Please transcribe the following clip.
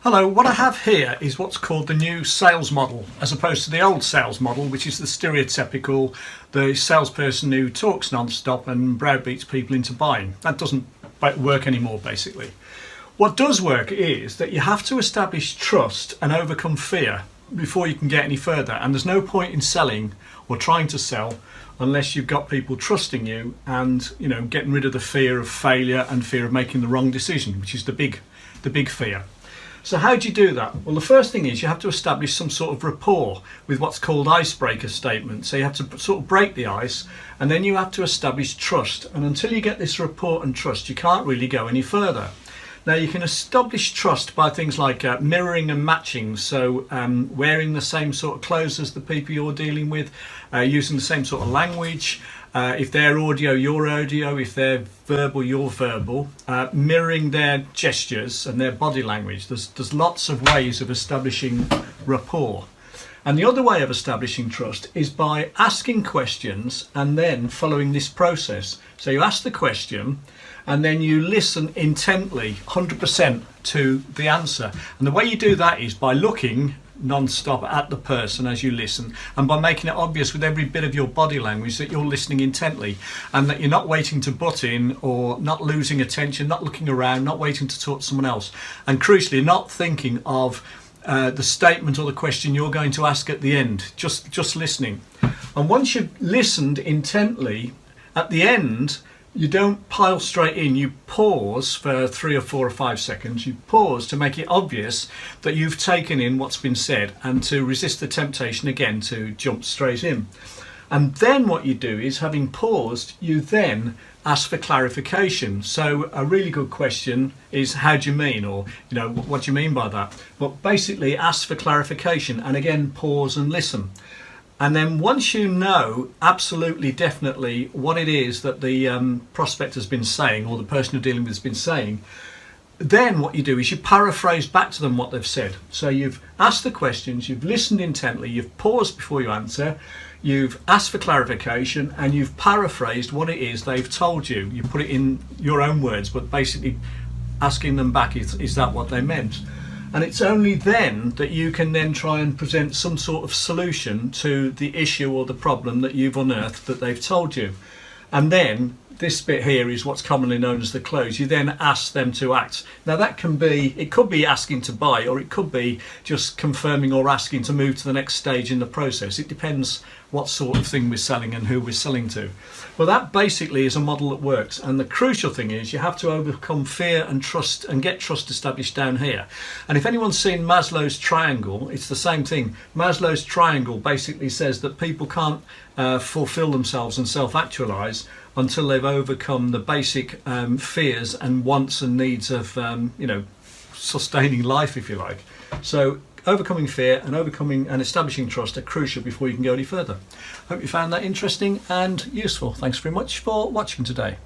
Hello, what I have here is what's called the new sales model, as opposed to the old sales model, which is the stereotypical, the salesperson who talks non-stop and browbeats people into buying. That doesn't work anymore, basically. What does work is that you have to establish trust and overcome fear before you can get any further. And there's no point in selling or trying to sell unless you've got people trusting you and, you know, getting rid of the fear of failure and fear of making the wrong decision, which is the big fear. So how do you do that? Well, the first thing is you have to establish some sort of rapport with what's called Icebreaker Statement. So you have to sort of break the ice, and then you have to establish trust. And until you get this rapport and trust, you can't really go any further. Now, you can establish trust by things like mirroring and matching. So wearing the same sort of clothes as the people you're dealing with, using the same sort of language. If they're audio, you're audio. If they're verbal, you're verbal. Mirroring their gestures and their body language. There's lots of ways of establishing rapport. And the other way of establishing trust is by asking questions and then following this process. So you ask the question and then you listen intently, 100% to the answer. And the way you do that is by looking non-stop at the person as you listen, and by making it obvious with every bit of your body language that you're listening intently and that you're not waiting to butt in or not losing attention, not looking around, not waiting to talk to someone else, and crucially not thinking of the statement or the question you're going to ask at the end, just listening. And once you've listened intently, at the end you don't pile straight in, you pause for 3 or 4 or 5 seconds. You pause to make it obvious that you've taken in what's been said and to resist the temptation again to jump straight in. And then what you do is, having paused, you then ask for clarification. So a really good question is, how do you mean? Or, you know, what do you mean by that? But basically ask for clarification and again pause and listen. And then once you know absolutely definitely what it is that the prospect has been saying, or the person you're dealing with has been saying, then what you do is you paraphrase back to them what they've said. So you've asked the questions, you've listened intently, you've paused before you answer, you've asked for clarification, and you've paraphrased what it is they've told you. You put it in your own words, but basically asking them back, is that what they meant? And it's only then that you can then try and present some sort of solution to the issue or the problem that you've unearthed that they've told you. And then this bit here is what's commonly known as the close. You then ask them to act. Now that it could be asking to buy, or it could be just confirming or asking to move to the next stage in the process. It depends what sort of thing we're selling and who we're selling to. Well, that basically is a model that works. And the crucial thing is you have to overcome fear and trust and get trust established down here. And if anyone's seen Maslow's triangle, it's the same thing. Maslow's triangle basically says that people can't fulfill themselves and self-actualize until they've overcome the basic fears and wants and needs of, sustaining life, if you like. So overcoming fear and establishing trust are crucial before you can go any further. Hope you found that interesting and useful. Thanks very much for watching today.